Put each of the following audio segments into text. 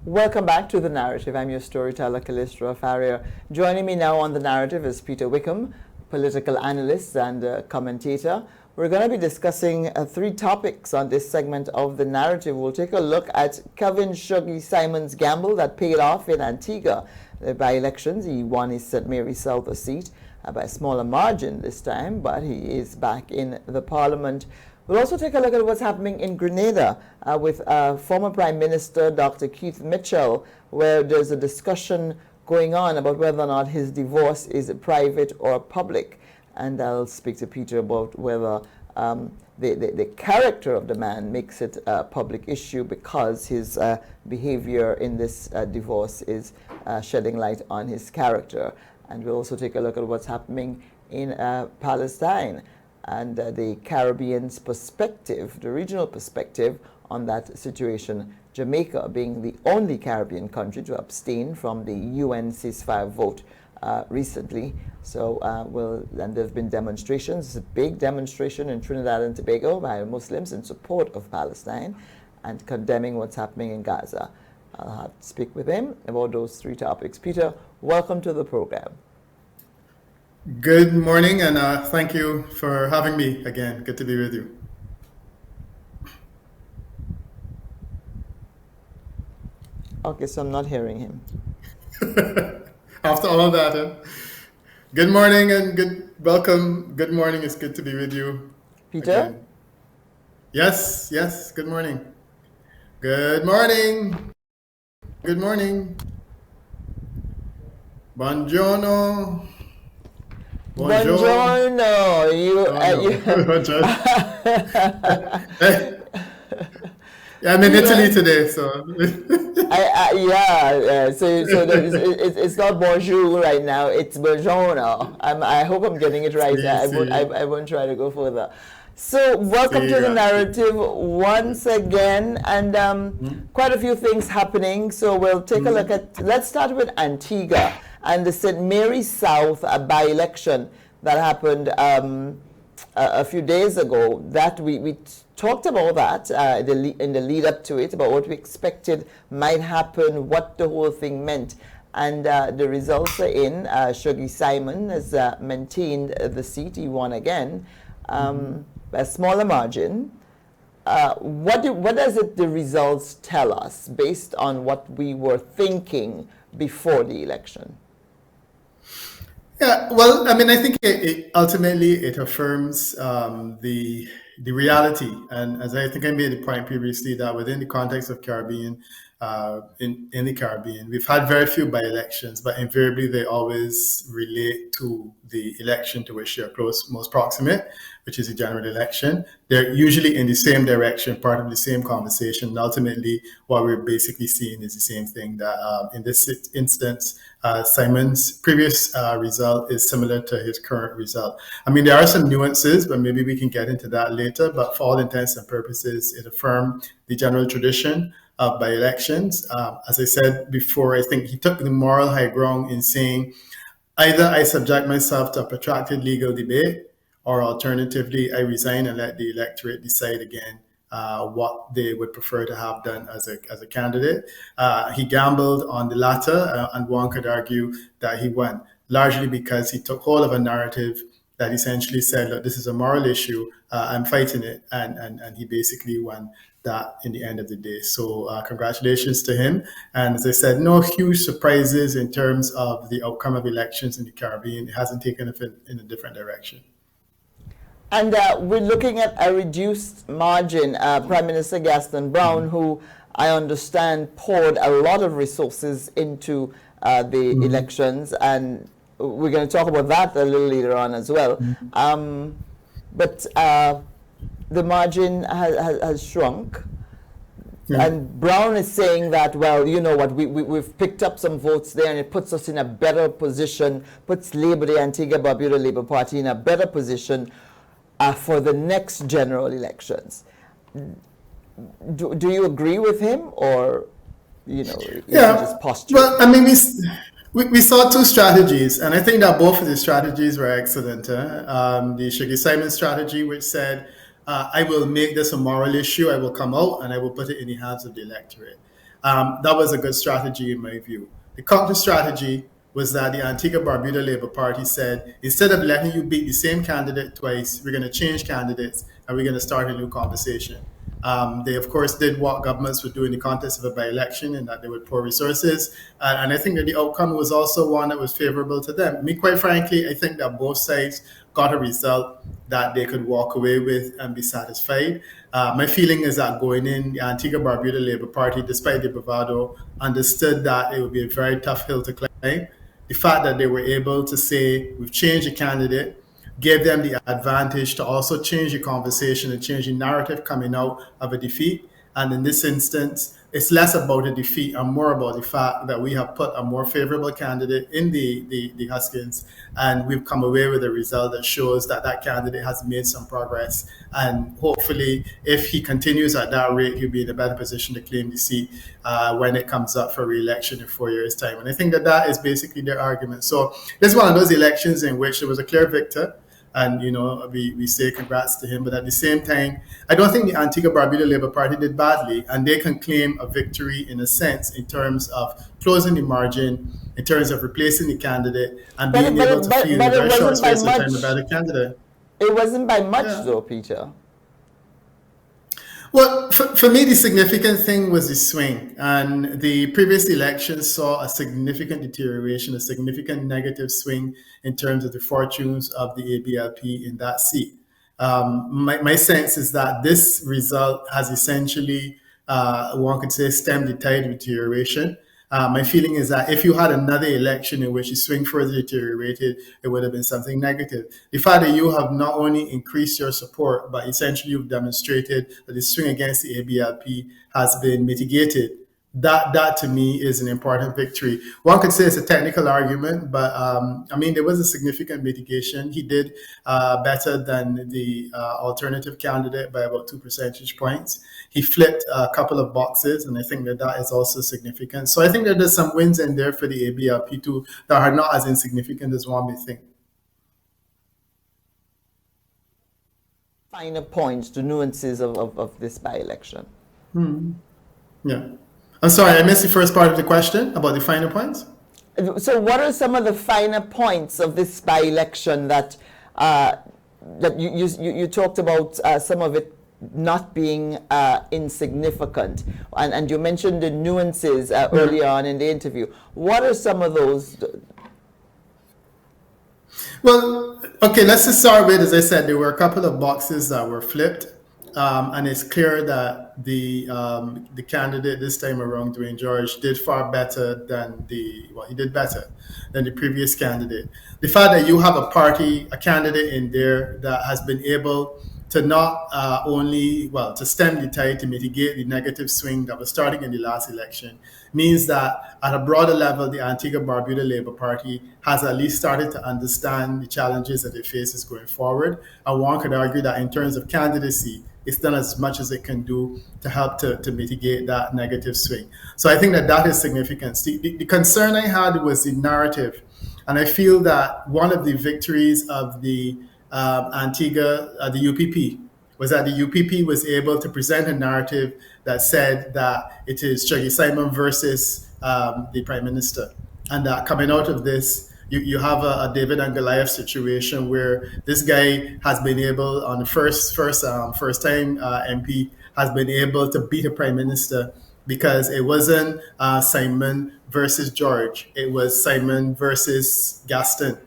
Welcome back to The Narrative. I'm your storyteller, Callistra Farrier. Joining me now on The Narrative is Peter WICKHAM, political analyst and commentator. We're going to be discussing three topics on this segment of The Narrative. We'll take a look at Kevin Shuggy Simon's gamble that paid off in Antigua by elections. He won his St. Mary South seat by a smaller margin this time, but he is back in the parliament. We'll also take a look at what's happening in Grenada with former Prime Minister Dr. Keith Mitchell, where there's a discussion going on about whether or not his divorce is private or public. And I'll speak to Peter about whether the character of the man makes it a public issue because his behavior in this divorce is shedding light on his character. And we'll also take a look at what's happening in Palestine and the Caribbean's perspective, the regional perspective on that situation. Jamaica being the only Caribbean country to abstain from the UN ceasefire vote recently. So, and there have been demonstrations. It's a big demonstration in Trinidad and Tobago by Muslims in support of Palestine and condemning what's happening in Gaza. I'll have to speak with him about those three topics. Peter, welcome to the program. Good morning, and thank you for having me again. Good to be with you. Okay, so I'm not hearing him. After all of that, good morning and welcome. Good morning. It's good to be with you. Peter? Again. Yes, good morning. Good morning. Good morning. Buongiorno. Buongiorno. I'm in Italy today, so. So it's not bonjour right now. It's buongiorno. I hope I'm getting it right. I won't try to go further. So welcome to the narrative once again, and quite a few things happening. So we'll take a look at. Let's start with Antigua and the St. Mary South by-election that happened a few days ago. That we talked about that in the lead up to it, about what we expected might happen, what the whole thing meant. And the results are in. Shuggy Simon has maintained the seat. He won again by a smaller margin. What does the results tell us based on what we were thinking before the election? Yeah, well, I mean, I think ultimately it affirms the reality, and as I think I made the point previously, that within the context of Caribbean, in the Caribbean, we've had very few by-elections, but invariably they always relate to the election to which they're most proximate, which is the general election. They're usually in the same direction, part of the same conversation. And ultimately, what we're basically seeing is the same thing, that in this instance, Simon's previous result is similar to his current result. I mean, there are some nuances, but maybe we can get into that later. But for all intents and purposes, it affirmed the general tradition of by-elections. As I said before, I think he took the moral high ground in saying, either I subject myself to a protracted legal debate, or alternatively, I resign and let the electorate decide again what they would prefer to have done as a candidate. He gambled on the latter, and one could argue that he won, largely because he took hold of a narrative that essentially said, look, this is a moral issue, I'm fighting it, and he basically won that in the end of the day. So congratulations to him. And as I said, no huge surprises in terms of the outcome of elections in the Caribbean. It hasn't taken it in a different direction. And we're looking at a reduced margin. Prime Minister Gaston Brown, who I understand poured a lot of resources into the elections, and we're going to talk about that a little later on as well. But the margin has shrunk. And Brown is saying that, well, you know what, we've picked up some votes there, and it puts us in a better position, puts Labour, the Antigua Barbuda Labour Party, in a better position for the next general elections. Do you agree with him, or just posture? Well, I mean, we saw two strategies, and I think that both of the strategies were excellent. The Shuggy Simon strategy, which said, I will make this a moral issue, I will come out and I will put it in the hands of the electorate. That was a good strategy in my view. The counter strategy was that the Antigua Barbuda Labour Party said, instead of letting you beat the same candidate twice, we're going to change candidates and we're going to start a new conversation. They, of course, did what governments would do in the context of a by-election, in that they would pour resources. And I think that the outcome was also one that was favorable to them. Me, quite frankly, I think that both sides got a result that they could walk away with and be satisfied. My feeling is that going in, the Antigua Barbuda Labour Party, despite the bravado, understood that it would be a very tough hill to climb. The fact that they were able to say, we've changed the candidate, gave them the advantage to also change the conversation and change the narrative coming out of a defeat. And in this instance, it's less about a defeat and more about the fact that we have put a more favorable candidate in the Huskins, and we've come away with a result that shows that that candidate has made some progress. And hopefully, if he continues at that rate, he'll be in a better position to claim the seat when it comes up for re-election in 4 years' time. And I think that that is basically their argument. So this is one of those elections in which there was a clear victor. And, we say congrats to him. But at the same time, I don't think the Antigua Barbuda Labour Party did badly. And they can claim a victory in a sense in terms of closing the margin, in terms of replacing the candidate and being able to feel in a very short space of time a better candidate. It wasn't by much, though, Peter. Well, for me, the significant thing was the swing. And the previous election saw a significant deterioration, a significant negative swing in terms of the fortunes of the ABLP in that seat. My sense is that this result has essentially, one could say, stemmed the tide of deterioration. My feeling is that if you had another election in which the swing further deteriorated, it would have been something negative. The fact that you have not only increased your support, but essentially you've demonstrated that the swing against the ABLP has been mitigated. That to me is an important victory. One could say it's a technical argument, but there was a significant mitigation. He did better than the alternative candidate by about 2 percentage points. He flipped a couple of boxes, and I think that that is also significant. So I think that there's some wins in there for the ABLP too that are not as insignificant as one may think. Finer points, the nuances of this by-election. Yeah. I'm sorry, I missed the first part of the question about the finer points. So what are some of the finer points of this by-election that you talked about, some of it not being insignificant, and you mentioned the nuances earlier on in the interview. What are some of those? Well, okay, let's just start with, as I said, there were a couple of boxes that were flipped. And it's clear that the candidate this time around, Dwayne George, did far better than he did better than the previous candidate. The fact that you have a candidate in there that has been able to not only, to stem the tide, to mitigate the negative swing that was starting in the last election, means that at a broader level, the Antigua Barbuda Labour Party has at least started to understand the challenges that it faces going forward. And one could argue that in terms of candidacy, it's done as much as it can do to help to mitigate that negative swing. So I think that is significant. The concern I had was the narrative. And I feel that one of the victories of the Antigua, the UPP, was that the UPP was able to present a narrative that said that it is Chuggy Simon versus the Prime Minister. And that coming out of this, you have a David and Goliath situation where this guy has been able, on the first time MP, has been able to beat a Prime Minister because it wasn't Simon versus George. It was Simon versus Gaston.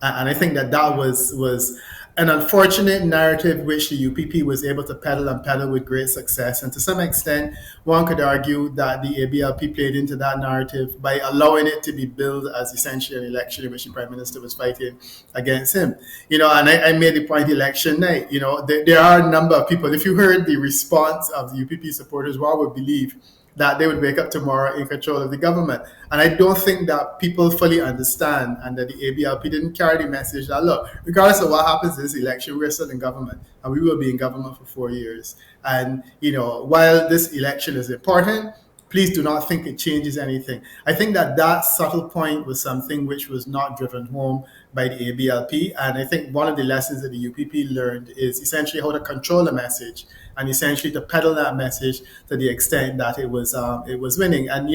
And I think that was an unfortunate narrative which the UPP was able to peddle with great success. And to some extent, one could argue that the ABLP played into that narrative by allowing it to be billed as essentially an election in which the Prime Minister was fighting against him. And I made the point election night, there are a number of people. If you heard the response of the UPP supporters, one would believe that they would wake up tomorrow in control of the government. And I don't think that people fully understand, and that the ABLP didn't carry the message that, look, regardless of what happens in this election, we're still in government, and we will be in government for 4 years. And, while this election is important, please do not think it changes anything. I think that subtle point was something which was not driven home by the ABLP. And I think one of the lessons that the UPP learned is essentially how to control the message and essentially to peddle that message to the extent that it was winning. And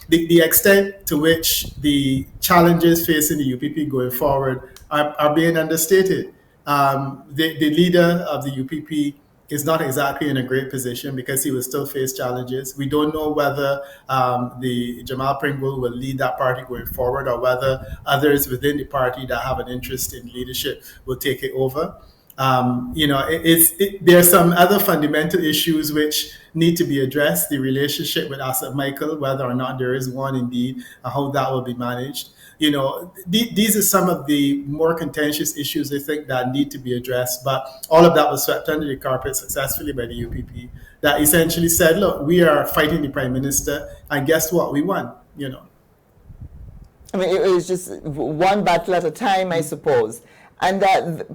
the extent to which the challenges facing the UPP going forward are being understated. The leader of the UPP is not exactly in a great position because he will still face challenges. We don't know whether the Jamal Pringle will lead that party going forward, or whether others within the party that have an interest in leadership will take it over. There are some other fundamental issues which need to be addressed. The relationship with Asset Michael, whether or not there is one indeed, and how that will be managed. These are some of the more contentious issues I think that need to be addressed. But all of that was swept under the carpet successfully by the UPP, that essentially said, look, we are fighting the Prime Minister, and guess what? We won. I mean, it was just one battle at a time, I suppose. And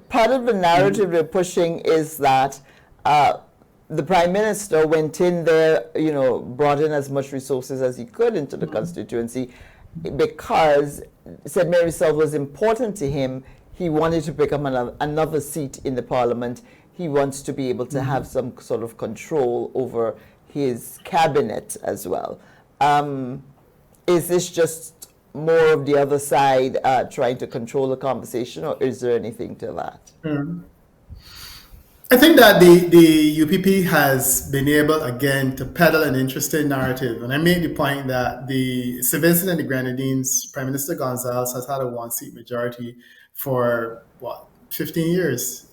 part of the narrative we're pushing is that the Prime Minister went in there, brought in as much resources as he could into the constituency, because St. Mary's South was important to him. He wanted to pick up another seat in the Parliament. He wants to be able to have some sort of control over his cabinet as well. Is this just more of the other side trying to control the conversation, or is there anything to that? I think that the UPP has been able, again, to peddle an interesting narrative. And I made the point that the St. Vincent and the Grenadines, Prime Minister Gonzalez has had a one-seat majority for, 15 years.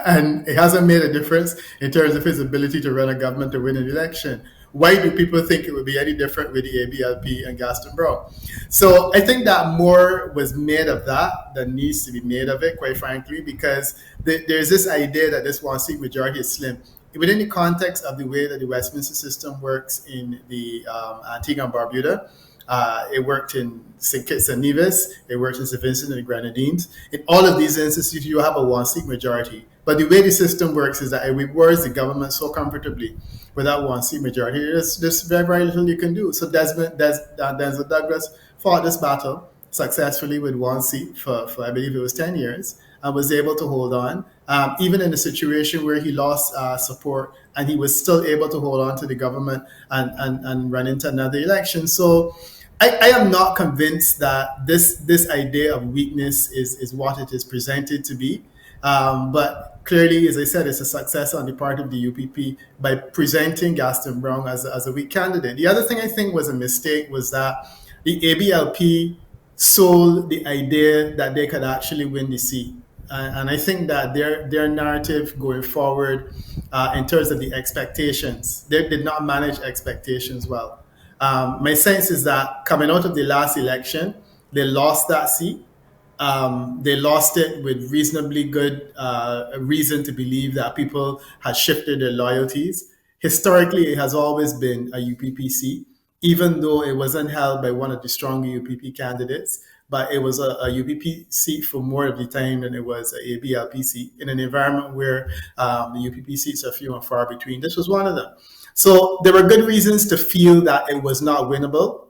And it hasn't made a difference in terms of his ability to run a government to win an election. Why do people think it would be any different with the ABLP and Gaston Brown? So I think that more was made of that than needs to be made of it, quite frankly, because there's this idea that this one-seat majority is slim. Within the context of the way that the Westminster system works in the Antigua and Barbuda, it worked in St. Kitts and Nevis, it worked in St. Vincent and the Grenadines. In all of these instances, you have a one-seat majority. But the way the system works is that it rewards the government so comfortably with that one-seat majority. There's very, very little you can do. So Denzel Douglas fought this battle successfully with one seat for I believe it was 10 years, and was able to hold on, even in a situation where he lost support, and he was still able to hold on to the government and run into another election. So I am not convinced that this idea of weakness is what it is presented to be. But clearly, as I said, it's a success on the part of the UPP by presenting Gaston Brown as a weak candidate. The other thing I think was a mistake was that the ABLP sold the idea that they could actually win the seat. And I think that their narrative going forward in terms of the expectations, they did not manage expectations well. My sense is that coming out of the last election, they lost that seat. They lost it with reasonably good reason to believe that people had shifted their loyalties. Historically, it has always been a UPP seat, even though it wasn't held by one of the stronger UPP candidates, but it was a UPP seat for more of the time than it was an ABLP seat in an environment where the UPP seats are few and far between. This was one of them. So there were good reasons to feel that it was not winnable.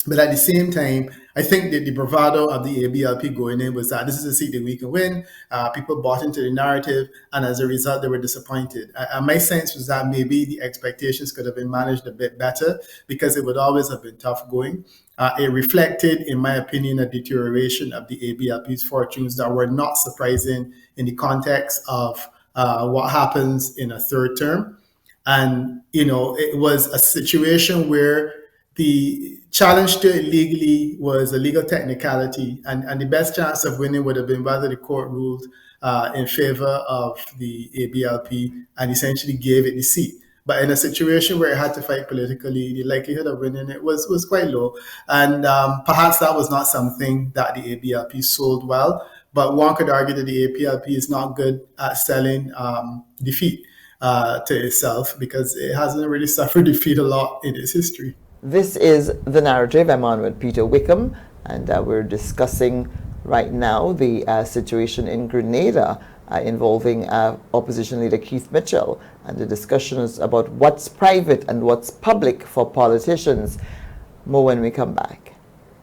But at the same time, I think that the bravado of the ABLP going in was that this is a seat that we can win. People bought into the narrative, and as a result, they were disappointed. And my sense was that maybe the expectations could have been managed a bit better, because it would always have been tough going. It reflected, in my opinion, a deterioration of the ABLP's fortunes that were not surprising in the context of what happens in a third term. And, it was a situation where the challenge to it legally was a legal technicality, and the best chance of winning would have been whether the court ruled in favor of the ABLP and essentially gave it the seat. But in a situation where it had to fight politically, the likelihood of winning it was quite low. And perhaps that was not something that the ABLP sold well, but one could argue that the ABLP is not good at selling defeat to itself, because it hasn't really suffered defeat a lot in its history. This is The Narrative. I'm on with Peter Wickham, and we're discussing right now the situation in Grenada involving opposition leader Keith Mitchell, and the discussion is about what's private and what's public for politicians. More when we come back.